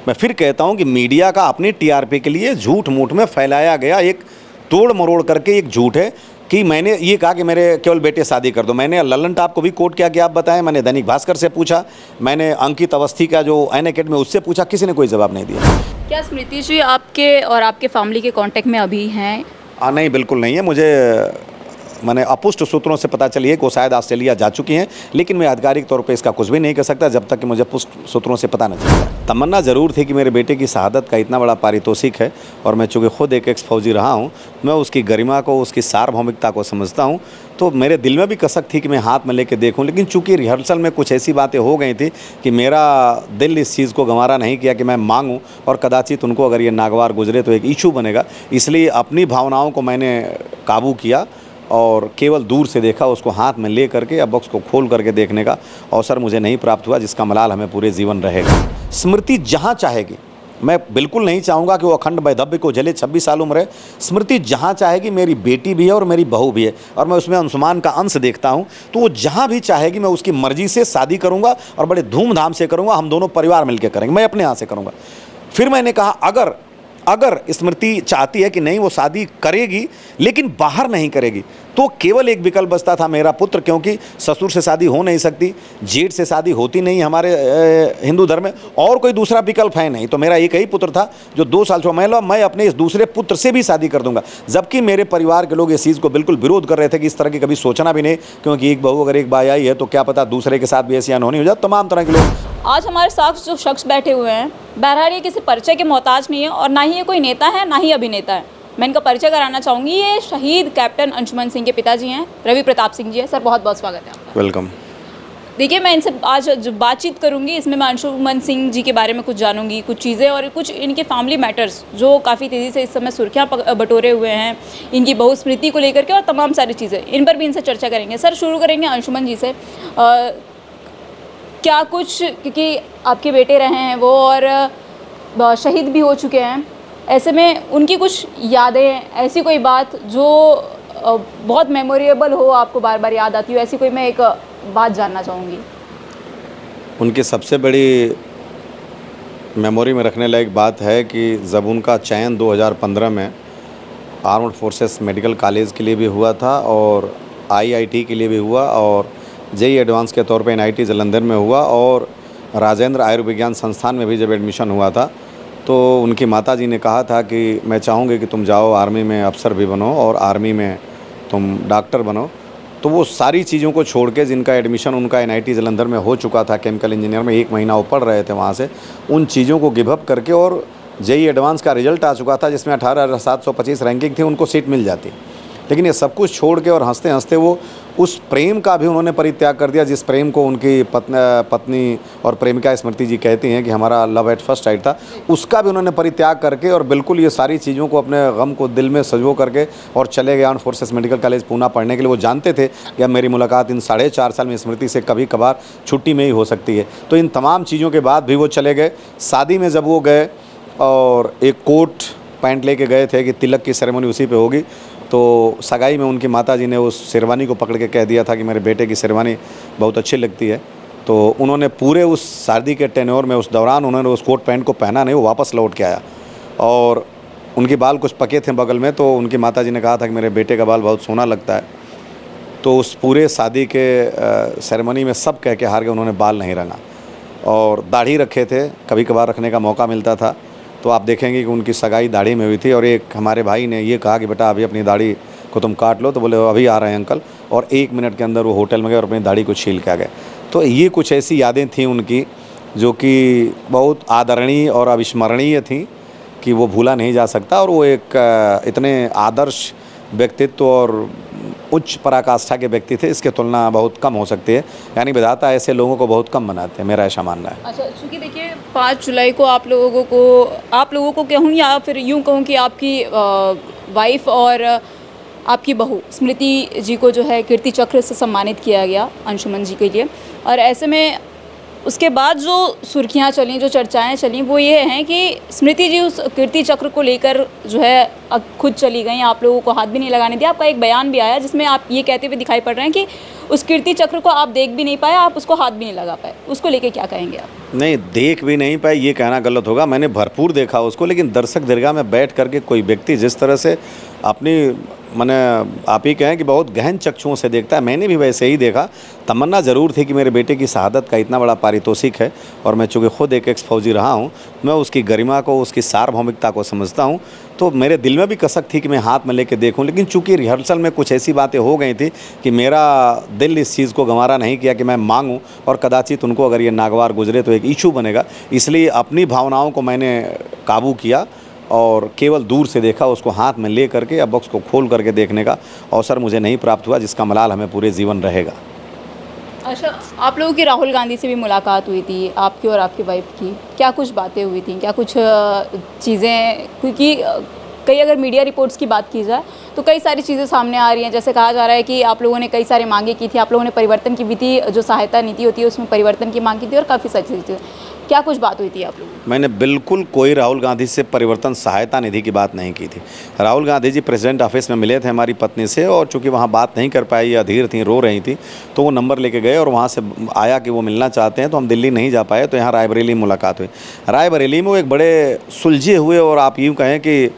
मैं फिर कहता हूं कि मीडिया का अपनी टीआरपी के लिए झूठ मूठ में फैलाया गया एक तोड़ मरोड़ करके एक झूठ है कि मैंने ये कहा कि मेरे केवल बेटे शादी कर दो। मैंने लल्लन टॉप को भी कोट किया कि आप बताएं, मैंने दैनिक भास्कर से पूछा, मैंने अंकित अवस्थी का जो एन अकेडमी उससे पूछा, किसी ने कोई जवाब नहीं दिया। क्या स्मृति जी आपके और आपके फैमिली के कांटेक्ट में अभी हैं? नहीं, बिल्कुल नहीं है। मैंने अपुष्ट सूत्रों से पता चली है कि वो शायद ऑस्ट्रेलिया जा चुकी हैं, लेकिन मैं आधिकारिक तौर पे इसका कुछ भी नहीं कर सकता जब तक कि मुझे पुष्ट सूत्रों से पता न चलता। तमन्ना ज़रूर थी कि मेरे बेटे की शहादत का इतना बड़ा पारितोषिक है, और मैं चूँकि खुद एक एक्स फौजी रहा हूँ, मैं उसकी गरिमा को, उसकी सार्वभौमिकता को समझता हूँ, तो मेरे दिल में भी कसक थी कि मैं हाथ में लेके देखूं। लेकिन चूंकि रिहर्सल में कुछ ऐसी बातें हो गई थी कि मेरा दिल इस चीज़ को गंवारा नहीं किया कि मैं मांगूं, और कदाचित उनको अगर ये नागवार गुजरे तो एक इशू बनेगा। इसलिए अपनी भावनाओं को मैंने काबू किया और केवल दूर से देखा, उसको हाथ में ले करके या बॉक्स को खोल करके देखने का अवसर मुझे नहीं प्राप्त हुआ, जिसका मलाल हमें पूरे जीवन रहेगा। स्मृति जहाँ चाहेगी, मैं बिल्कुल नहीं चाहूँगा कि वो अखंड वैधव्य को जले, 26 साल उम्र है। स्मृति जहाँ चाहेगी, मेरी बेटी भी है और मेरी बहू भी है, और मैं उसमें अंशुमान का अंश देखता हूँ, तो वो जहाँ भी चाहेगी मैं उसकी मर्जी से शादी करूँगा और बड़े धूमधाम से करूँगा। हम दोनों परिवार मिलकर करेंगे, मैं अपने यहाँ से करूँगा। फिर मैंने कहा अगर स्मृति चाहती है कि नहीं वो शादी करेगी लेकिन बाहर नहीं करेगी, तो केवल एक विकल्प बचता था, मेरा पुत्र, क्योंकि ससुर से शादी हो नहीं सकती, जेठ से शादी होती नहीं हमारे हिंदू धर्म में, और कोई दूसरा विकल्प है नहीं। तो मेरा एक ही पुत्र था जो 2 साल से मैं अपने इस दूसरे पुत्र से भी शादी कर दूंगा। जबकि मेरे परिवार के लोग इस चीज़ को बिल्कुल विरोध कर रहे थे कि इस तरह की कभी सोचना भी नहीं, क्योंकि एक बहू अगर एक बाई आई है तो क्या पता दूसरे के साथ भी ऐसी अनहोनी हो जाए। तमाम तरह के लोग आज हमारे साथ जो शख्स बैठे हुए हैं, बहरहाल ये किसी परिचय के मोहताज नहीं है, और ना ही ये कोई नेता है, ना ही अभिनेता है। मैं इनका परिचय कराना चाहूँगी। ये शहीद कैप्टन अंशुमन सिंह के पिताजी हैं, रवि प्रताप सिंह जी हैं। सर, बहुत बहुत स्वागत है आपका। वेलकम। देखिए, मैं इनसे आज जो बातचीत करूंगी, इसमें मैं अंशुमन सिंह जी के बारे में कुछ जानूंगी, कुछ चीज़ें और कुछ इनके फैमिली मैटर्स जो काफ़ी तेज़ी से इस समय सुर्खियाँ बटोरे हुए हैं, इनकी बहू स्मृति को लेकर के, और तमाम सारी चीज़ें इन पर भी इनसे चर्चा करेंगे। सर, शुरू करेंगे अंशुमन जी से। क्या कुछ, क्योंकि आपके बेटे रहे हैं वो और शहीद भी हो चुके हैं, ऐसे में उनकी कुछ यादें, ऐसी कोई बात जो बहुत मेमोरेबल हो, आपको बार बार याद आती हो, ऐसी कोई मैं एक बात जानना चाहूँगी। उनकी सबसे बड़ी मेमोरी में रखने लायक बात है कि जब उनका चयन 2015 में आर्म्ड फोर्सेस मेडिकल कॉलेज के लिए भी हुआ था और IIT के लिए भी हुआ, और JEE एडवांस के तौर पे NIT जालंधर में हुआ, और राजेंद्र आयुर्विज्ञान संस्थान में भी जब एडमिशन हुआ था, तो उनकी माताजी ने कहा था कि मैं चाहूँगी कि तुम जाओ आर्मी में अफसर भी बनो और आर्मी में तुम डॉक्टर बनो। तो वो सारी चीज़ों को छोड़ के, जिनका एडमिशन उनका NIT जालंधर में हो चुका था केमिकल इंजीनियर में, 1 महीना वो पढ़ रहे थे वहाँ से, उन चीज़ों को गिव अप करके, और JEE एडवांस का रिजल्ट आ चुका था जिसमें 18,725 रैंकिंग थी, उनको सीट मिल जाती। लेकिन ये सब कुछ छोड़ के और हंसते हंसते वो उस प्रेम का भी उन्होंने परित्याग कर दिया, जिस प्रेम को उनकी पत्नी और प्रेमिका स्मृति जी कहती हैं कि हमारा लव एट फर्स्ट साइट था, उसका भी उन्होंने परित्याग करके, और बिल्कुल ये सारी चीज़ों को, अपने गम को दिल में सजो करके, और चले गए armed forces medical college Poona पढ़ने के लिए। वो जानते थे कि अब मेरी मुलाकात इन 4.5 साल में स्मृति से कभी कभार छुट्टी में ही हो सकती है। तो इन तमाम चीज़ों के बाद भी वो चले गए। शादी में जब वो गए और एक कोट पैंट लेके गए थे कि तिलक की सेरेमनी उसी पे होगी, तो सगाई में उनकी माताजी ने उस शेरवानी को पकड़ के कह दिया था कि मेरे बेटे की शेरवानी बहुत अच्छी लगती है। तो उन्होंने पूरे उस शादी के टेन्योर में, उस दौरान उन्होंने उस कोट पैंट को पहना नहीं, वो वापस लौट के आया, और उनके बाल कुछ पके थे बगल में, तो उनकी माताजी ने कहा था कि मेरे बेटे का बाल बहुत सोना लगता है। तो उस पूरे शादी के सेरेमनी में सब कह के हार गए, उन्होंने बाल नहीं रंगा, और दाढ़ी रखे थे, कभी कभार रखने का मौका मिलता था। तो आप देखेंगे कि उनकी सगाई दाढ़ी में हुई थी, और एक हमारे भाई ने ये कहा कि बेटा अभी अपनी दाढ़ी को तुम काट लो, तो बोले अभी आ रहे हैं अंकल, और 1 मिनट के अंदर वो होटल में गए और अपनी दाढ़ी को छील के आ गए। तो ये कुछ ऐसी यादें थीं उनकी जो कि बहुत आदरणीय और अविस्मरणीय थीं कि वो भूला नहीं जा सकता, और वो एक इतने आदर्श व्यक्तित्व और उच्च पराकाष्ठा के व्यक्ति थे, इसके तुलना बहुत कम हो सकती है। यानी विधाता ऐसे लोगों को बहुत कम बनाते हैं, मेरा ऐसा मानना है। अच्छा, चूँकि देखिए 5 जुलाई को आप लोगों को कहूँ, या फिर यूँ कहूँ कि आपकी वाइफ और आपकी बहू स्मृति जी को जो है कीर्ति चक्र से सम्मानित किया गया अंशुमन जी के लिए, और ऐसे में उसके बाद जो सुर्खियां चली, जो चर्चाएं चली, वो ये हैं कि स्मृति जी उस कीर्ति चक्र को लेकर जो है अब खुद चली गई, आप लोगों को हाथ भी नहीं लगाने दिया। आपका एक बयान भी आया जिसमें आप ये कहते हुए दिखाई पड़ रहे हैं कि उस कीर्ति चक्र को आप देख भी नहीं पाए, आप उसको हाथ भी नहीं लगा पाए। उसको लेके क्या कहेंगे आप? नहीं, देख भी नहीं पाए ये कहना गलत होगा। मैंने भरपूर देखा उसको, लेकिन दर्शक दीर्घा में बैठ करके कोई व्यक्ति जिस तरह से अपनी मैंने आप ही कहें कि बहुत गहन चक्षुओं से देखता है, मैंने भी वैसे ही देखा। तमन्ना ज़रूर थी कि मेरे बेटे की शहादत का इतना बड़ा पारितोषिक है, और मैं चूँकि खुद एक एक्स फौजी रहा हूँ, मैं उसकी गरिमा को, उसकी सार्वभौमिकता को समझता हूँ। तो मेरे दिल में भी कसक थी कि मैं हाथ में लेके देखूं, लेकिन चूंकि रिहर्सल में कुछ ऐसी बातें हो गई थी कि मेरा दिल इस चीज़ को गंवारा नहीं किया कि मैं मांगूं, और कदाचित उनको अगर ये नागवार गुजरे तो एक इशू बनेगा। इसलिए अपनी भावनाओं को मैंने काबू किया और केवल दूर से देखा, उसको हाथ में ले करके, अब बॉक्स को खोल करके देखने का अवसर मुझे नहीं प्राप्त हुआ, जिसका मलाल हमें पूरे जीवन रहेगा। अच्छा, आप लोगों की राहुल गांधी से भी मुलाकात हुई थी, आपकी और आपकी वाइफ की, क्या कुछ बातें हुई थी, क्या कुछ चीज़ें? क्योंकि कई अगर मीडिया रिपोर्ट्स की बात की जाए तो कई सारी चीज़ें सामने आ रही हैं। जैसे कहा जा रहा है कि आप लोगों ने कई सारी मांगे की थी, आप लोगों ने परिवर्तन की विधि, जो सहायता नीति होती है उसमें परिवर्तन की मांग की थी, और काफ़ी सारी चीज़ें। क्या कुछ बात हुई थी आप लोगों की? मैंने बिल्कुल कोई राहुल गांधी से परिवर्तन सहायता निधि की बात नहीं की थी। राहुल गांधी जी प्रेसिडेंट ऑफिस में मिले थे हमारी पत्नी से, और चूंकि वहाँ बात नहीं कर पाई, अधीर थी, रो रही थी, तो वो नंबर लेके गए और वहाँ से आया कि वो मिलना चाहते हैं, तो हम दिल्ली नहीं जा पाए, तो यहाँ रायबरेली में मुलाकात हुई। रायबरेली में वो एक बड़े सुलझे हुए और आप यूँ कहें कि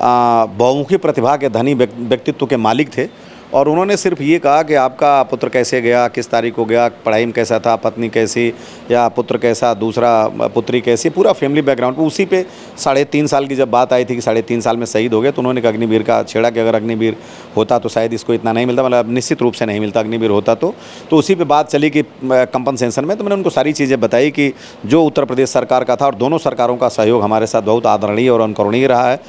बहुमुखी प्रतिभा के धनी व्यक्तित्व के मालिक थे, और उन्होंने सिर्फ ये कहा कि आपका पुत्र कैसे गया, किस तारीख को गया, पढ़ाई में कैसा था, पत्नी कैसी, या पुत्र कैसा, दूसरा पुत्री कैसी, पूरा फैमिली बैकग्राउंड। उसी पे 3.5 साल की जब बात आई थी कि 3.5 साल में शहीद हो गए, तो उन्होंने अग्निवीर का छेड़ा कि अगर अग्निवीर होता तो शायद इसको इतना नहीं मिलता, मतलब निश्चित रूप से नहीं मिलता, अग्निवीर होता तो उसी पे बात चली कि कंपनसेशन में। तो मैंने उनको सारी चीज़ें बताई कि जो उत्तर प्रदेश सरकार का था, और दोनों सरकारों का सहयोग हमारे साथ बहुत आदरणीय और अनुकरणीय रहा है।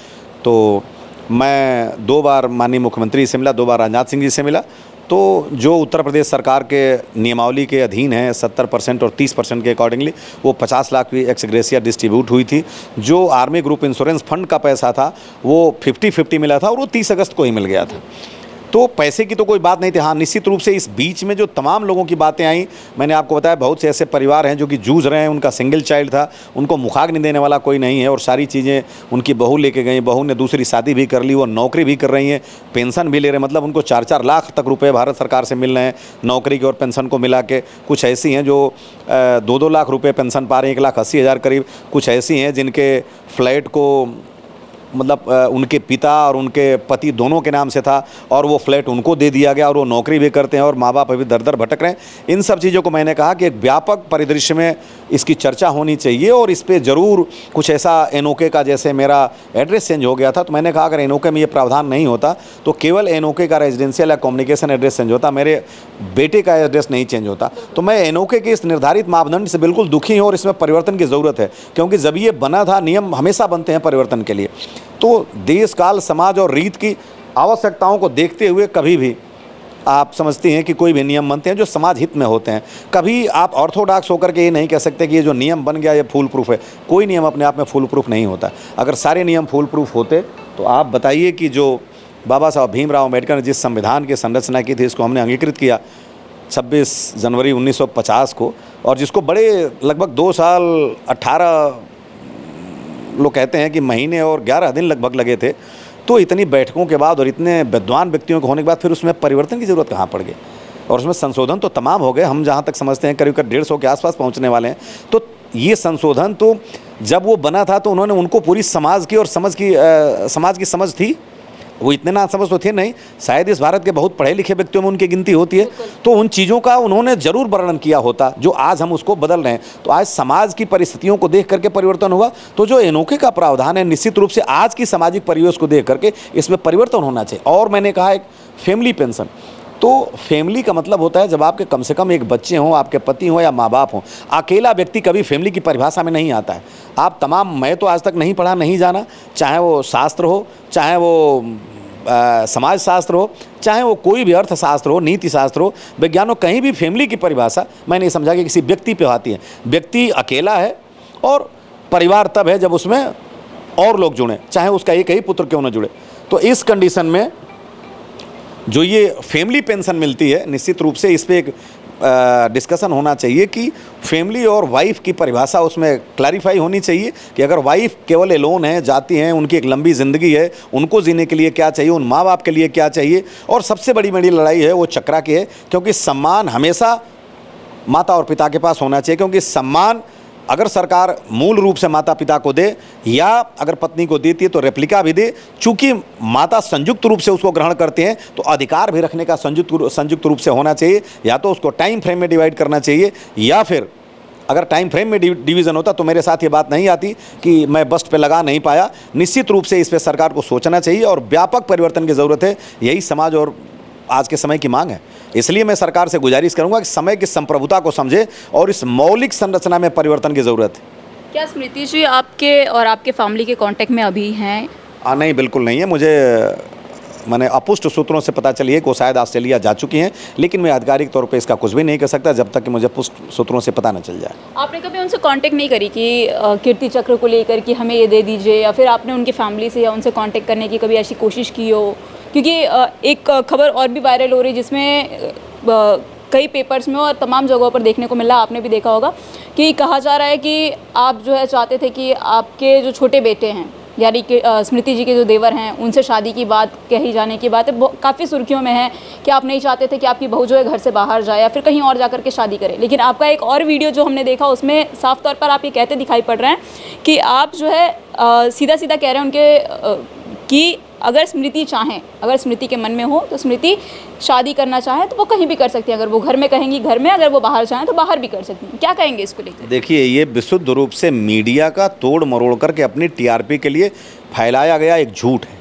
तो मैं 2 बार माननीय मुख्यमंत्री से मिला, 2 बार राजनाथ सिंह जी से मिला। तो जो उत्तर प्रदेश सरकार के नियमावली के अधीन है 70% और 30% के अकॉर्डिंगली, वो 50 लाख की एक्स ग्रेशिया डिस्ट्रीब्यूट हुई थी। जो आर्मी ग्रुप इंश्योरेंस फंड का पैसा था वो 50-50 मिला था, और वो 30 अगस्त को ही मिल गया था। तो पैसे की तो कोई बात नहीं थी। हाँ, निश्चित रूप से इस बीच में जो तमाम लोगों की बातें आई, मैंने आपको बताया बहुत से ऐसे परिवार हैं जो कि जूझ रहे हैं, उनका सिंगल चाइल्ड था, उनको मुखाग्नि देने वाला कोई नहीं है, और सारी चीज़ें उनकी बहू लेके गई, बहू ने दूसरी शादी भी कर ली, वो नौकरी भी कर रही हैं, पेंशन भी ले रहे हैं, मतलब उनको 4-4 लाख तक रुपए भारत सरकार से मिल रहे हैं नौकरी के और पेंशन को मिला के। कुछ ऐसी हैं जो 2-2 लाख रुपये पेंशन पा रही हैं, 1,80,000 करीब। कुछ ऐसी हैं जिनके फ्लैट को मतलब उनके पिता और उनके पति दोनों के नाम से था, और वो फ्लैट उनको दे दिया गया, और वो नौकरी भी करते हैं, और माँ बाप अभी दर दर भटक रहे हैं। इन सब चीज़ों को मैंने कहा कि एक व्यापक परिदृश्य में इसकी चर्चा होनी चाहिए, और इस पर ज़रूर कुछ ऐसा एनओके का, जैसे मेरा एड्रेस चेंज हो गया था, तो मैंने कहा अगर एनओके में ये प्रावधान नहीं होता तो केवल एनओके का रेजिडेंशियल या कम्युनिकेशन एड्रेस चेंज होता, मेरे बेटे का एड्रेस नहीं चेंज होता। तो मैं एनओके के इस निर्धारित मापदंड से बिल्कुल दुखी हूँ, और इसमें परिवर्तन की ज़रूरत है, क्योंकि जब ये बना था, नियम हमेशा बनते हैं परिवर्तन के लिए, तो देश काल समाज और रीत की आवश्यकताओं को देखते हुए कभी भी आप समझती हैं कि कोई भी नियम बनते हैं जो समाज हित में होते हैं। कभी आप ऑर्थोडॉक्स होकर के ये नहीं कह सकते कि ये जो नियम बन गया ये फूल प्रूफ है। कोई नियम अपने आप में फूल प्रूफ नहीं होता। अगर सारे नियम फूल प्रूफ होते तो आप बताइए कि जो बाबा साहब भीमराव अम्बेडकर ने जिस संविधान की संरचना की थी, इसको हमने अंगीकृत किया 26 जनवरी 1950 को, और जिसको बड़े लगभग 2 साल 18 लोग कहते हैं कि महीने और 11 दिन लगभग लगे थे। तो इतनी बैठकों के बाद और इतने विद्वान व्यक्तियों के होने के बाद फिर उसमें परिवर्तन की ज़रूरत कहाँ पड़ गई, और उसमें संशोधन तो तमाम हो गए। हम जहाँ तक समझते हैं करीब 150 के आसपास पहुँचने वाले हैं। तो ये संशोधन तो जब वो बना था तो उन्होंने उनको पूरी समाज की और समाज की समझ थी। वो इतने ना समझ तो थे नहीं, शायद इस भारत के बहुत पढ़े लिखे व्यक्तियों में उनकी गिनती होती है। तो उन चीज़ों का उन्होंने ज़रूर वर्णन किया होता जो आज हम उसको बदल रहे हैं। तो आज समाज की परिस्थितियों को देख करके परिवर्तन हुआ। तो जो एनओके का प्रावधान है, निश्चित रूप से आज की सामाजिक परिवेश को देख करके इसमें परिवर्तन होना चाहिए। और मैंने कहा एक फैमिली पेंशन, तो फैमिली का मतलब होता है जब आपके कम से कम एक बच्चे हों, आपके पति हों या माँ बाप हों। अकेला व्यक्ति कभी फैमिली की परिभाषा में नहीं आता है। आप तमाम, मैं तो आज तक नहीं पढ़ा, नहीं जाना, चाहे वो शास्त्र हो, चाहे वो समाज शास्त्र हो, चाहे वो कोई भी अर्थशास्त्र हो, नीति शास्त्र हो, विज्ञान हो, कहीं भी फैमिली की परिभाषा मैं नहीं समझा कि किसी व्यक्ति पे आती है। व्यक्ति अकेला है और परिवार तब है जब उसमें और लोग जुड़े, चाहे उसका एक ही पुत्र क्यों न जुड़े। तो इस कंडीशन में जो ये फैमिली पेंशन मिलती है, निश्चित रूप से इस पर एक डिस्कशन होना चाहिए कि फैमिली और वाइफ की परिभाषा उसमें क्लैरिफाई होनी चाहिए कि अगर वाइफ केवल एलोन है, जाती हैं, उनकी एक लंबी ज़िंदगी है, उनको जीने के लिए क्या चाहिए, उन माँ बाप के लिए क्या चाहिए। और सबसे बड़ी लड़ाई है वो चक्रा की है, क्योंकि सम्मान हमेशा माता और पिता के पास होना चाहिए, क्योंकि सम्मान अगर सरकार मूल रूप से माता पिता को दे या अगर पत्नी को देती है तो रेप्लिका भी दे। चूंकि माता संयुक्त रूप से उसको ग्रहण करते हैं तो अधिकार भी रखने का संयुक्त रूप से होना चाहिए। या तो उसको टाइम फ्रेम में डिवाइड करना चाहिए, या फिर अगर टाइम फ्रेम में डिवीज़न होता तो मेरे साथ ये बात नहीं आती कि मैं बस्ट पे लगा नहीं पाया। निश्चित रूप से इस पर सरकार को सोचना चाहिए और व्यापक परिवर्तन की ज़रूरत है। यही समाज और आज के समय की मांग है। इसलिए मैं सरकार से गुजारिश करूंगा कि समय की संप्रभुता को समझे और इस मौलिक संरचना में परिवर्तन की ज़रूरत है। क्या स्मृति जी आपके और आपके फैमिली के कांटेक्ट में अभी हैं? नहीं, बिल्कुल नहीं है। मैंने अपुष्ट सूत्रों से पता चली है कि वो शायद ऑस्ट्रेलिया जा चुकी हैं, लेकिन मैं आधिकारिक तौर पे इसका कुछ भी नहीं कर सकता जब तक कि मुझे पुष्ट सूत्रों से पता न चल जाए। आपने कभी उनसे कांटेक्ट नहीं करी कि कीर्ति चक्र को लेकर कि हमें ये दे दीजिए, या फिर आपने उनकी फैमिली से या उनसे कांटेक्ट करने की कभी ऐसी कोशिश की हो? क्योंकि एक खबर और भी वायरल हो रही है जिसमें कई पेपर्स में और तमाम जगहों पर देखने को मिला, आपने भी देखा होगा, कि कहा जा रहा है कि आप जो है चाहते थे कि आपके जो छोटे बेटे हैं यानी कि स्मृति जी के जो देवर हैं उनसे शादी की बात कही जाने की बात है, काफ़ी सुर्खियों में है कि आप नहीं चाहते थे कि आपकी बहू जो है घर से बाहर जाए या फिर कहीं और जाकर के शादी करे। लेकिन आपका एक और वीडियो जो हमने देखा उसमें साफ तौर पर आप ये कहते दिखाई पड़ रहे हैं कि आप जो है सीधा सीधा कह रहे हैं उनके कि अगर स्मृति चाहें, अगर स्मृति के मन में हो तो स्मृति शादी करना चाहे तो वो कहीं भी कर सकती है। अगर वो घर में कहेंगी घर में, अगर वो बाहर चाहें तो बाहर भी कर सकती हैं। क्या कहेंगे इसको लेकर? देखिए, ये विशुद्ध रूप से मीडिया का तोड़ मरोड़ करके अपनी टीआरपी के लिए फैलाया गया एक झूठ है।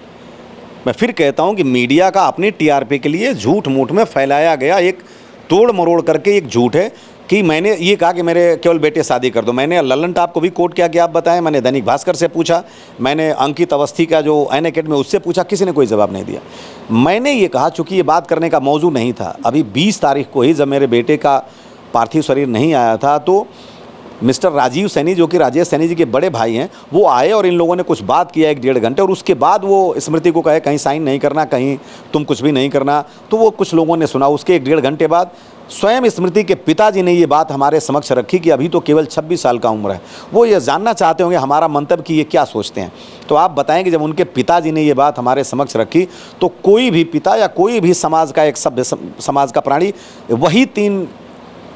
मैं फिर कहता हूँ कि मीडिया का अपनी टीआरपी के लिए झूठ मूठ में फैलाया गया एक तोड़ मरोड़ करके एक झूठ है कि मैंने ये कहा कि मेरे केवल बेटे शादी कर दो। मैंने ललन टॉप को भी कोट किया कि आप बताएं, मैंने दैनिक भास्कर से पूछा, मैंने अंकित अवस्थी का जो अनअकैडमी उससे पूछा, किसी ने कोई जवाब नहीं दिया। मैंने ये कहा चूँकि ये बात करने का मौजू नहीं था, अभी 20 तारीख को ही जब मेरे बेटे का पार्थिव शरीर नहीं आया था तो मिस्टर राजीव सैनी जो कि राजेश सैनी जी के बड़े भाई हैं वो आए और इन लोगों ने कुछ बात किया 1-1.5 घंटे, और उसके बाद वो स्मृति को कहे कहीं साइन नहीं करना, कहीं तुम कुछ भी नहीं करना। तो वो कुछ लोगों ने सुना। उसके 1-1.5 घंटे बाद स्वयं स्मृति के पिताजी ने ये बात हमारे समक्ष रखी कि अभी तो केवल 26 साल का उम्र है। वो ये जानना चाहते होंगे हमारा मंतव्य कि ये क्या सोचते हैं। तो आप बताएं कि जब उनके पिताजी ने ये बात हमारे समक्ष रखी तो कोई भी पिता या कोई भी समाज का एक सभ्य समाज का प्राणी वही 3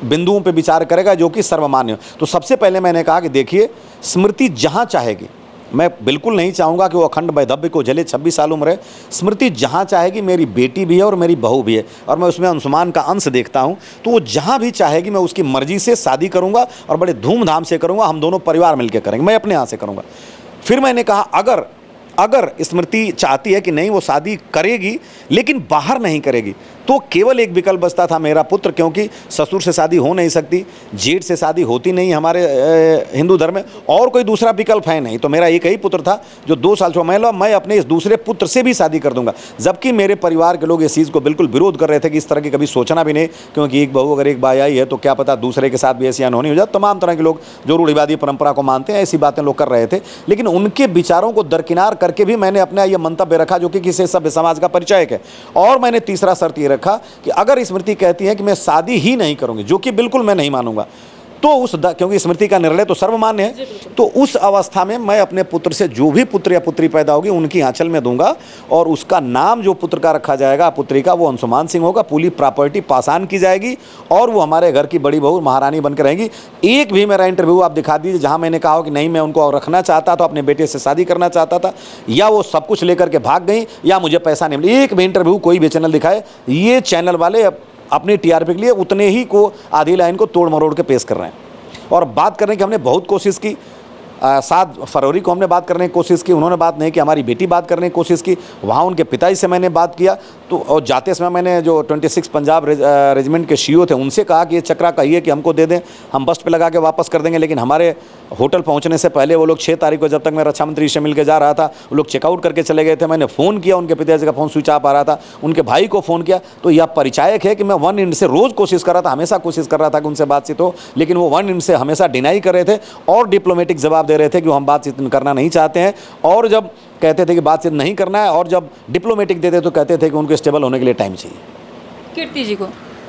बिंदुओं पे विचार करेगा जो कि सर्वमान्य हो। तो सबसे पहले मैंने कहा कि देखिए, स्मृति जहाँ चाहेगी, मैं बिल्कुल नहीं चाहूँगा कि वो अखंड वैधव्य को जले, 26 साल उम्र है। स्मृति जहाँ चाहेगी, मेरी बेटी भी है और मेरी बहू भी है और मैं उसमें अंशुमान का अंश देखता हूँ, तो वो जहाँ भी चाहेगी मैं उसकी मर्जी से शादी करूँगा और बड़े धूमधाम से करूँगा। हम दोनों परिवार मिलकर करेंगे, मैं अपने यहाँ से करूँगा। फिर मैंने कहा अगर स्मृति चाहती है कि नहीं वो शादी करेगी लेकिन बाहर नहीं करेगी, तो केवल एक विकल्प बचता था मेरा पुत्र, क्योंकि ससुर से शादी हो नहीं सकती, जेठ से शादी होती नहीं हमारे हिंदू धर्म में, और कोई दूसरा विकल्प है नहीं। तो मेरा एक ही पुत्र था जो 2 साल से मैं अपने इस दूसरे पुत्र से भी शादी कर दूंगा। जबकि मेरे परिवार के लोग इस चीज़ को बिल्कुल विरोध कर रहे थे कि इस तरह की कभी सोचना भी नहीं, क्योंकि एक बहू अगर एक बाई आई है तो क्या पता दूसरे के साथ भी ऐसी अनहोनी हो जाए। तमाम तरह के लोग जो रूढ़िवादी परंपरा को मानते हैं ऐसी बातें लोग कर रहे थे, लेकिन उनके विचारों को दरकिनार करके भी मैंने अपना यह मंतव्य रखा जो कि किसी सभ्य समाज का परिचायक है। और मैंने तीसरा शर्त ये रखा कि अगर स्मृति कहती है कि मैं शादी ही नहीं करूंगी, जो कि बिल्कुल मैं नहीं मानूंगा, तो क्योंकि स्मृति का निर्णय तो सर्वमान्य है, तो उस अवस्था में मैं अपने पुत्र से जो भी पुत्र या पुत्री पैदा होगी उनकी आंचल में दूंगा और उसका नाम जो पुत्र का रखा जाएगा, पुत्री का, वो अंशुमान सिंह होगा। पूरी प्रॉपर्टी पासान की जाएगी और वो हमारे घर की बड़ी बहू महारानी बनकर रहेंगी। एक भी मेरा इंटरव्यू आप दिखा दीजिए जहां मैंने कहा हो कि नहीं मैं उनको और रखना चाहता था, अपने बेटे से शादी करना चाहता था, या वो सब कुछ लेकर के भाग गई या मुझे पैसा नहीं मिला। एक भी इंटरव्यू कोई भी चैनल दिखाए, ये चैनल वाले अपनी टीआरपी के लिए उतने ही को आधी लाइन को तोड़ मरोड़ के पेश कर रहे हैं। और बात करने की हमने बहुत कोशिश की, 7 फरवरी को हमने बात करने की कोशिश की, उन्होंने बात नहीं की। हमारी बेटी बात करने की कोशिश की, वहाँ उनके पिताजी से मैंने बात किया। तो और जाते समय मैंने जो 26 पंजाब रेजिमेंट के सीईओ थे उनसे कहा कि ये चक्रा कहिए कि हमको दे दें, हम बस्ट पे लगा के वापस कर देंगे। लेकिन हमारे होटल पहुँचने से पहले वो लोग 6 तारीख को, जब तक मैं रक्षा मंत्री से मिल के जा रहा था, वो लोग चेकआउट करके चले गए थे। मैंने फ़ोन किया, उनके पिताजी का फ़ोन स्विच ऑफ आ रहा था, उनके भाई को फ़ोन किया। तो यह परिचायक है कि मैं वन एंड से रोज़ कोशिश कर रहा था, हमेशा कोशिश कर रहा था कि उनसे बातचीत हो, लेकिन वो वन एंड से हमेशा डिनाई कर रहे थे और डिप्लोमेटिक जवाब दे रहे थे कि हम बातचीत करना नहीं चाहते हैं। और जब कहते थे कि बातचीत नहीं करना है और जब डिप्लोमेटिक देते तो कहते थे कि उनको स्टेबल होने के लिए टाइम चाहिए। कीर्ति जी को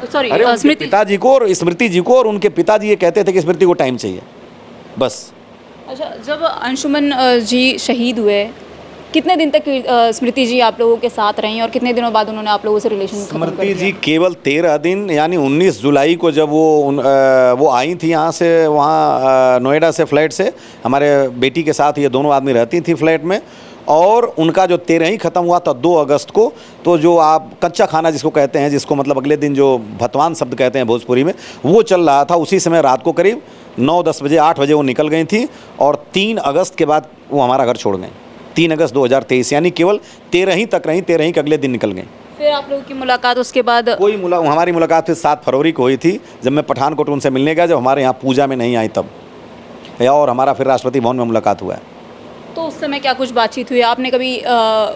सॉरी अरे उनके स्मृति। पिताजी को और स्मृति जी को, और उनके पिताजी ये कहते थे कि स्मृति को टाइम चाहिए बस। अच्छा, जब अंशुमन जी शहीद हुए, कितने दिन तक स्मृति जी आप लोगों के साथ रहीं और कितने दिनों बाद उन्होंने आप लोगों से रिलेशन खत्म कर स्मृति दिया? जी केवल 13 दिन, यानी 19 जुलाई को जब वो आई थी यहाँ से, वहाँ नोएडा से फ्लैट से, हमारे बेटी के साथ ये दोनों आदमी रहती थी फ्लैट में, और उनका जो 13 ही ख़त्म हुआ था 2 अगस्त को। तो जो आप कच्चा खाना जिसको कहते हैं, जिसको मतलब अगले दिन जो भतवान शब्द कहते हैं भोजपुरी में, वो चल रहा था। उसी समय रात को करीब 9-10 बजे 8 बजे वो निकल गई थी, और 3 अगस्त के बाद वो हमारा घर छोड़ गए। 3 अगस्त 2023, यानी केवल 13 ही तक रहीं, 13 ही के अगले दिन निकल गई। फिर आप लोगों की मुलाकात उसके बाद? हमारी मुलाकात फिर 7 फरवरी को हुई थी, जब मैं पठानकोट उनसे मिलने गया, जब हमारे यहाँ पूजा में नहीं आई तब, और हमारा फिर राष्ट्रपति भवन में मुलाकात हुआ है। तो उस समय क्या कुछ बातचीत हुई? आपने कभी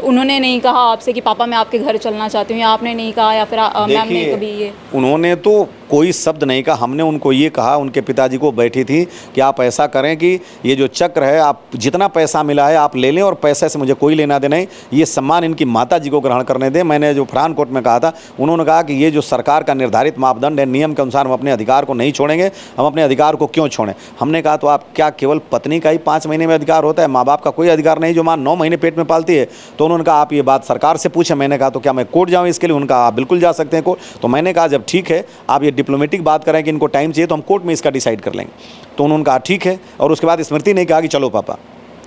उन्होंने नहीं कहा आपसे कि पापा मैं आपके घर चलना चाहती हूँ, या आपने नहीं कहा, या फिर मैम ने कभी ये? उन्होंने तो कोई शब्द नहीं कहा। हमने उनको ये कहा, उनके पिताजी को बैठी थी, कि आप ऐसा करें कि ये जो चक्र है, आप जितना पैसा मिला है आप ले लें, और पैसे से मुझे कोई लेना देना नहीं, ये सम्मान इनकी माता जी को ग्रहण करने दें। मैंने जो पठानकोट में कहा था, उन्होंने कहा कि ये जो सरकार का निर्धारित मापदंड है, नियम के अनुसार हम अपने अधिकार को नहीं छोड़ेंगे, हम अपने अधिकार को क्यों छोड़ें। हमने कहा तो आप क्या केवल पत्नी का ही 5 महीने में अधिकार होता है, माँ बाप का कोई अधिकार नहीं जो माँ 9 महीने पेट में पालती है? तो उन्होंने कहा आप ये बात सरकार से पूछें। मैंने कहा तो क्या मैं कोर्ट जाऊँ इसके लिए? उनका आप बिल्कुल जा सकते हैं कोर्ट। तो मैंने कहा जब ठीक है, आप ये डिप्लोमेटिक बात करें कि इनको टाइम चाहिए, तो हम कोर्ट में इसका डिसाइड कर लेंगे। तो उन्होंने कहा ठीक है, और उसके बाद स्मृति ने कहा कि चलो पापा,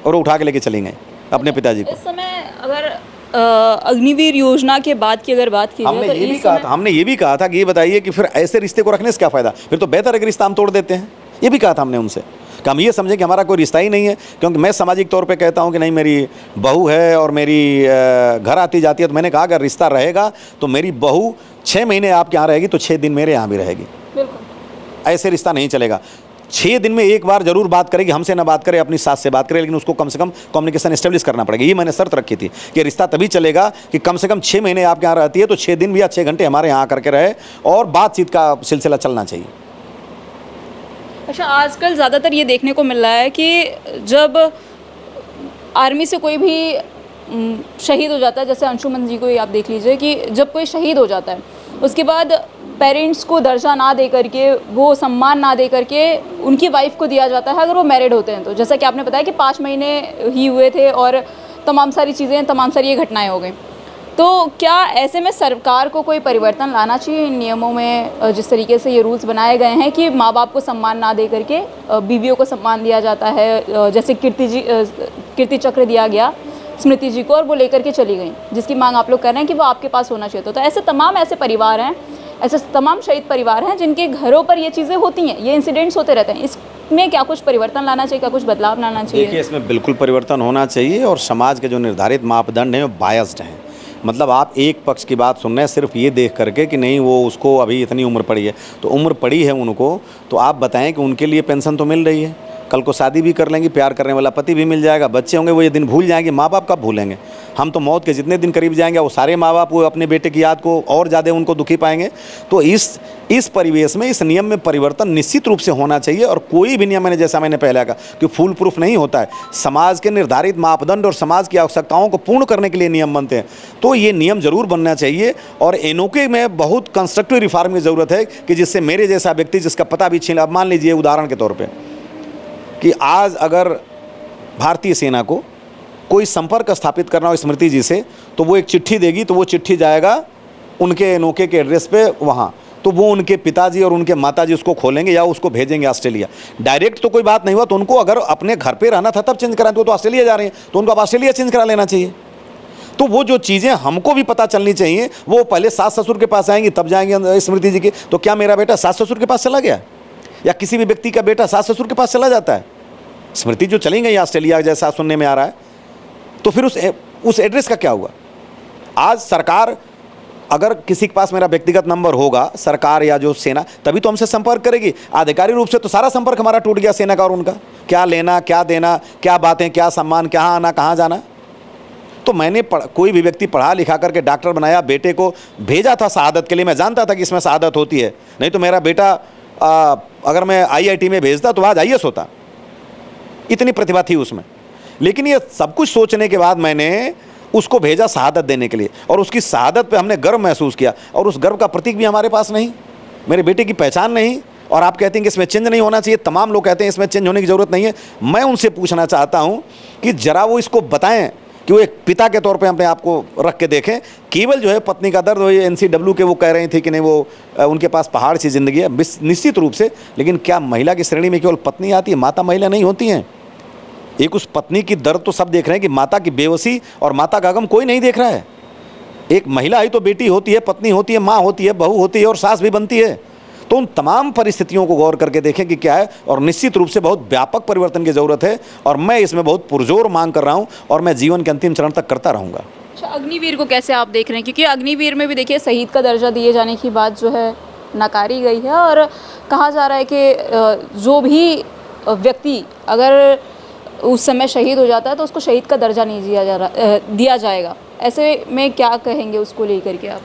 और वो उठा के लेके चली गए अपने पिताजी को। इस समय अगर अग्निवीर योजना के बाद की अगर बात की जाए, तो हमने ये भी कहा था कि ये बताइए कि फिर ऐसे रिश्ते को रखने से क्या फ़ायदा, फिर तो बेहतर है कि रिश्ता हम तोड़ देते हैं। ये भी कहा था हमने उनसे कि हम ये समझें कि हमारा कोई रिश्ता ही नहीं है। क्योंकि मैं सामाजिक तौर पे कहता हूँ कि नहीं, मेरी बहू है और मेरी घर आती जाती है, तो मैंने कहा अगर रिश्ता रहेगा तो मेरी बहू 6 महीने आपके यहाँ रहेगी, तो 6 दिन मेरे यहाँ भी रहेगी। ऐसे रिश्ता नहीं चलेगा। 6 दिन में एक बार जरूर बात करेगी, हमसे ना बात करे, अपनी सास से बात करे, लेकिन उसको कम से कम कम्युनिकेशन एस्टेब्लिश करना पड़ेगा। ये मैंने शर्त रखी थी कि रिश्ता तभी चलेगा कि कम से कम 6 महीने आपके यहाँ रहती है, तो 6 दिन भी या 6 घंटे हमारे यहाँ करके रहे, और बातचीत का सिलसिला चलना चाहिए। अच्छा, आजकल ज़्यादातर ये देखने को मिल रहा है कि जब आर्मी से कोई भी शहीद हो जाता है, जैसे अंशुमन जी को ही आप देख लीजिए, कि जब कोई शहीद हो जाता है उसके बाद पेरेंट्स को दर्जा ना दे करके, वो सम्मान ना दे करके उनकी वाइफ को दिया जाता है अगर वो मैरिड होते हैं। तो जैसा कि आपने बताया कि 5 महीने ही हुए थे और तमाम सारी चीज़ें, तमाम सारी ये घटनाएं हो गई। तो क्या ऐसे में सरकार को कोई परिवर्तन लाना चाहिए इन नियमों में, जिस तरीके से ये रूल्स बनाए गए हैं कि माँ बाप को सम्मान ना दे करके बीवियों को सम्मान दिया जाता है? जैसे कीर्ति चक्र दिया गया स्मृति जी को, और वो लेकर के चली गई, जिसकी मांग आप लोग कर रहे हैं कि वो आपके पास होना चाहिए। तो ऐसे तमाम ऐसे परिवार हैं, ऐसे तमाम शहीद परिवार हैं जिनके घरों पर ये चीज़ें होती हैं, ये इंसिडेंट्स होते रहते हैं। इसमें क्या कुछ परिवर्तन लाना चाहिए, क्या कुछ बदलाव लाना चाहिए? देखिए, इसमें बिल्कुल परिवर्तन होना चाहिए, और समाज के जो निर्धारित मापदंड हैं वो बायस्ड हैं। मतलब आप एक पक्ष की बात सुन रहे हैं सिर्फ ये देख करके कि नहीं वो उसको अभी इतनी उम्र पड़ी है, तो उम्र पड़ी है उनको, तो आप बताएं कि उनके लिए पेंशन तो मिल रही है, कल को शादी भी कर लेंगी, प्यार करने वाला पति भी मिल जाएगा, बच्चे होंगे, वो ये दिन भूल जाएंगे। माँ बाप कब भूलेंगे? हम तो मौत के जितने दिन करीब जाएंगे, वो सारे माँ बाप वो अपने बेटे की याद को और ज़्यादा उनको दुखी पाएंगे। तो इस परिवेश में, इस नियम में परिवर्तन निश्चित रूप से होना चाहिए। और कोई भी नियम, जैसा मैंने पहले कहा कि फूल प्रूफ नहीं होता है। समाज के निर्धारित मापदंड और समाज की आवश्यकताओं को पूर्ण करने के लिए नियम बनते हैं, तो ये नियम जरूर बनना चाहिए। और एनओके में बहुत कंस्ट्रक्टिव रिफॉर्म की ज़रूरत है कि जिससे मेरे जैसा व्यक्ति जिसका पता भी छीन, अब मान लीजिए उदाहरण के तौर पर कि आज अगर भारतीय सेना को कोई संपर्क स्थापित करना हो स्मृति जी से, तो वो एक चिट्ठी देगी, तो वो चिट्ठी जाएगा उनके एनओके के एड्रेस पे वहाँ, तो वो उनके पिताजी और उनके माताजी उसको खोलेंगे या उसको भेजेंगे ऑस्ट्रेलिया। डायरेक्ट तो कोई बात नहीं हुआ, तो उनको अगर अपने घर पे रहना था तब चेंज कराएं, तो ऑस्ट्रेलिया जा रहे हैं, तो उनको अब ऑस्ट्रेलिया चेंज करा लेना चाहिए। तो वो जो चीज़ें हमको भी पता चलनी चाहिए, वो पहले सास ससुर के पास आएंगी तब जाएंगे स्मृति जी के। तो क्या मेरा बेटा सास ससुर के पास चला गया, या किसी भी व्यक्ति का बेटा सास ससुर के पास चला जाता है? स्मृति जो चली गई ऑस्ट्रेलिया जैसा सुनने में आ रहा है, तो फिर उस एड्रेस का क्या हुआ? आज सरकार, अगर किसी के पास मेरा व्यक्तिगत नंबर होगा, सरकार या जो सेना, तभी तो हमसे संपर्क करेगी। आधिकारिक रूप से तो सारा संपर्क हमारा टूट गया सेना का और उनका। क्या लेना, क्या देना, क्या बातें, क्या सम्मान, कहाँ आना, कहाँ जाना। तो मैंने कोई भी व्यक्ति पढ़ा लिखा करके डॉक्टर बनाया, बेटे को भेजा था शहादत के लिए, मैं जानता था कि इसमें शहादत होती है, नहीं तो मेरा बेटा अगर मैं IIT में भेजता तो आज IAS होता, इतनी प्रतिभा थी उसमें। लेकिन ये सब कुछ सोचने के बाद मैंने उसको भेजा शहादत देने के लिए, और उसकी शहादत पे हमने गर्व महसूस किया, और उस गर्व का प्रतीक भी हमारे पास नहीं। मेरे बेटे की पहचान नहीं, और आप कहते हैं कि इसमें चेंज नहीं होना चाहिए। तमाम लोग कहते हैं इसमें चेंज होने की ज़रूरत नहीं है। मैं उनसे पूछना चाहता हूँ कि ज़रा वो इसको बताएं कि वो एक पिता के तौर पे अपने आप को रख के देखें। केवल जो है पत्नी का दर्द, वो NCW के वो कह रही थी कि नहीं वो उनके पास पहाड़ सी ज़िंदगी है, निश्चित रूप से। लेकिन क्या महिला की श्रेणी में केवल पत्नी आती है, माता महिला नहीं होती हैं? एक उस पत्नी की दर्द तो सब देख रहे हैं कि माता की बेबसी और माता का गम कोई नहीं देख रहा है। एक महिला ही तो बेटी होती है, पत्नी होती है, माँ होती है, बहू होती है और सास भी बनती है। तो उन तमाम परिस्थितियों को गौर करके देखें कि क्या है, और निश्चित रूप से बहुत व्यापक परिवर्तन की ज़रूरत है, और मैं इसमें बहुत पुरजोर मांग कर रहा हूं, और मैं जीवन के अंतिम चरण तक करता रहूंगा। अच्छा, अग्निवीर को कैसे आप देख रहे हैं? क्योंकि अग्निवीर में भी देखिए शहीद का दर्जा दिए जाने की बात जो है नकारी गई है, और कहा जा रहा है कि जो भी व्यक्ति अगर उस समय शहीद हो जाता है तो उसको शहीद का दर्जा नहीं दिया जाएगा। ऐसे में क्या कहेंगे उसको लेकर के आप?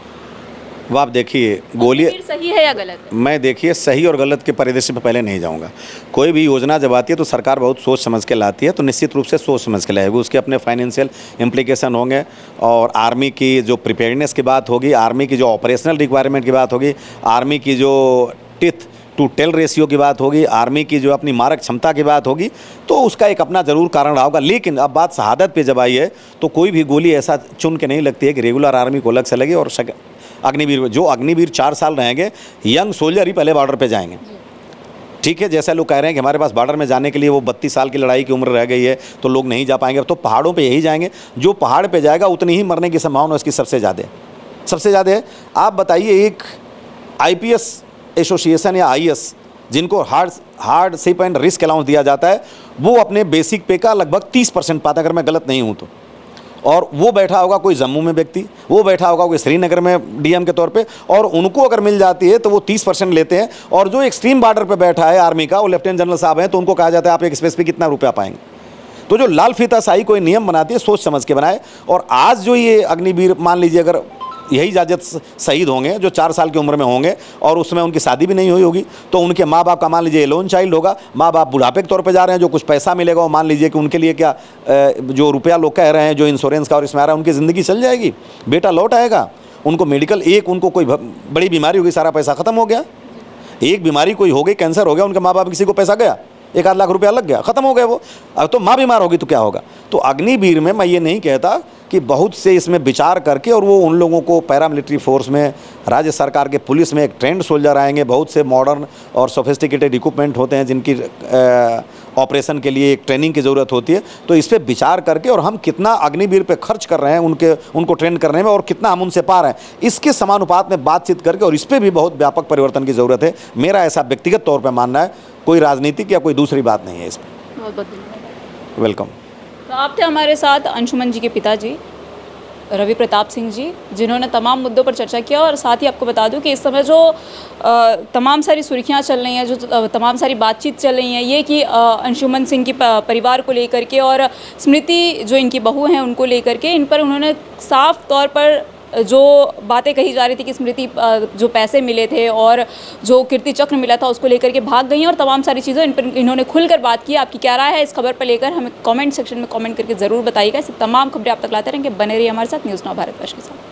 वो आप देखिए, गोली सही है या गलत है? मैं देखिए सही और गलत के परिदृश्य में पहले नहीं जाऊंगा। कोई भी योजना जब आती है तो सरकार बहुत सोच समझ के लाती है, तो निश्चित रूप से सोच समझ के लाएगी। उसके अपने फाइनेंशियल इम्प्लीकेशन होंगे, और आर्मी की जो प्रिपेयर्डनेस की बात होगी, आर्मी की जो ऑपरेशनल रिक्वायरमेंट की बात होगी, आर्मी की जो टिथ टू टेल रेशियो की बात होगी, आर्मी की जो अपनी मारक क्षमता की बात होगी, तो उसका एक अपना ज़रूर कारण रहा होगा। लेकिन अब बात शहादत पे जब आई है तो कोई भी गोली ऐसा चुन के नहीं लगती है कि रेगुलर आर्मी को अलग से लगे और अग्निवीर, जो अग्निवीर 4 साल रहेंगे, यंग सोल्जर ही पहले बॉर्डर पे जाएंगे। ठीक है, जैसा लोग कह रहे हैं कि हमारे पास बॉर्डर में जाने के लिए वो 32 साल की लड़ाई की उम्र रह गई है तो लोग नहीं जा पाएंगे, तो पहाड़ों पे यही जाएंगे। जो पहाड़ पे जाएगा उतनी ही मरने की संभावना उसकी सबसे ज़्यादा है। आप बताइए, एक IPS एसोसिएशन या IS जिनको हार्डशिप एंड रिस्क अलाउंस दिया जाता है, वो अपने बेसिक पे का लगभग 30% पाता, अगर मैं गलत नहीं हूँ तो। और वो बैठा होगा कोई जम्मू में व्यक्ति, वो बैठा होगा कोई श्रीनगर में DM के तौर पे, और उनको अगर मिल जाती है तो वो 30% लेते हैं। और जो एक्सट्रीम बॉर्डर पे बैठा है आर्मी का, वो लेफ्टिनेंट जनरल साहब हैं, तो उनको कहा जाता है आप एक स्पेस पे कितना रुपया पाएंगे। तो जो लाल फीताशाही कोई नियम बनाती है, सोच समझ के बनाए। और आज जो ये अग्निवीर, मान लीजिए अगर यही इजाज़त शहीद होंगे जो 4 साल की उम्र में होंगे, और उसमें उनकी शादी भी नहीं हुई होगी, तो उनके माँ बाप का मान लीजिए एलोन चाइल्ड होगा, माँ बाप बुढ़ापे के तौर पे जा रहे हैं, जो कुछ पैसा मिलेगा वो मान लीजिए कि उनके लिए क्या जो रुपया लोग कह रहे हैं जो इंश्योरेंस का और इसमें आ रहा है, उनकी ज़िंदगी चल जाएगी, बेटा लौट आएगा। उनको मेडिकल, एक उनको कोई बड़ी बीमारी हो गई, सारा पैसा ख़त्म हो गया। एक बीमारी कोई हो गई, कैंसर हो गया, उनके माँ बाप किसी को पैसा गया, 1-8 लाख रुपया लग गया, ख़त्म हो गया वो। अब तो माँ बीमार होगी तो क्या होगा? तो अग्निवीर में मैं ये नहीं कहता कि बहुत से इसमें विचार करके, और वो उन लोगों को पैरामिलिट्री फोर्स में, राज्य सरकार के पुलिस में एक ट्रेंड सोल्जर आएंगे, बहुत से मॉडर्न और सोफिस्टिकेटेड इक्विपमेंट होते हैं जिनकी ऑपरेशन के लिए एक ट्रेनिंग की ज़रूरत होती है। तो इस पर विचार करके, और हम कितना अग्निवीर पे खर्च कर रहे हैं उनको ट्रेन करने में, और कितना हम उनसे पा रहे हैं, इसके समानुपात में बातचीत करके, और इस पर भी बहुत व्यापक परिवर्तन की ज़रूरत है। मेरा ऐसा व्यक्तिगत तौर पर मानना है, कोई राजनीतिक या कोई दूसरी बात नहीं है इसमें। बहुत बहुत धन्यवाद। वेलकम। तो आप थे हमारे साथ अंशुमन जी के पिताजी रवि प्रताप सिंह जी, जिन्होंने तमाम मुद्दों पर चर्चा किया। और साथ ही आपको बता दूं कि इस समय जो तमाम सारी सुर्खियां चल रही हैं, जो तमाम सारी बातचीत चल रही हैं, ये कि अंशुमन सिंह की परिवार को लेकर के और स्मृति जो इनकी बहू हैं उनको लेकर के, इन पर उन्होंने साफ तौर पर जो बातें कही जा रही थी कि स्मृति जो पैसे मिले थे और जो कीर्ति चक्र मिला था उसको लेकर के भाग गई हैं, और तमाम सारी चीज़ें इन पर इन्होंने खुलकर बात की। आपकी क्या राय है इस खबर पर लेकर, हमें कमेंट सेक्शन में कमेंट करके ज़रूर बताइएगा। ऐसी तमाम खबरें आप तक लाते रहेंगे। बने रहिए हमारे साथ न्यूज़ नाउ भारतवर्ष के साथ।